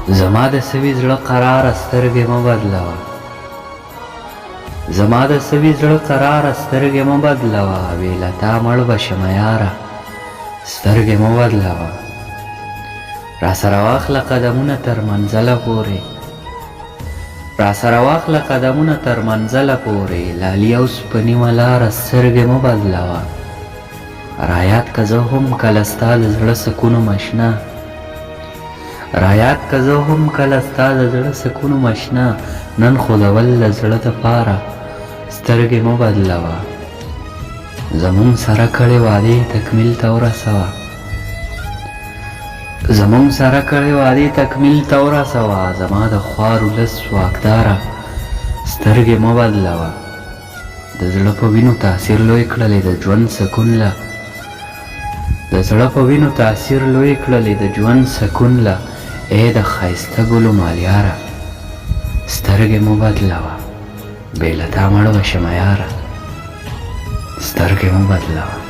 زما د سوي زړه قرار سترګې مه بدلوه زما د سوي زړه قرار سترګې مه بدلوه بې له تا مړ به شمه یاره سترګې مه بدلوه راسره واخله قدمونه تر منزله پورې راسره واخله قدمونه تر منزله پورې لالي او سپنیمه لاره سترګې مه بدلوه رایاد که زه هم کله ستا د زړه سکون مشنه رایاد که زه هم کله ستا د زړه سکون مشنه نن خو د ول د زړه دپاره سترګې مه بدلوه زمونږ سره کړې وعدې تکمیل ته ورسوه زمونږ سره کړې وعدې تکمیل ته ورسوه زما د خوار ولس واکداره سترګې مه بدلوه د زړه په وینو تاثیر لوی کړلې د ژوند سکون له د زړه په وینو تاثیر لوی کړلې د ژوند سکون له ای د ښایسته ګلو مالیاره سترګې مه بدلوه بې له تا مړ به شمه یاره سترګې مه بدلوه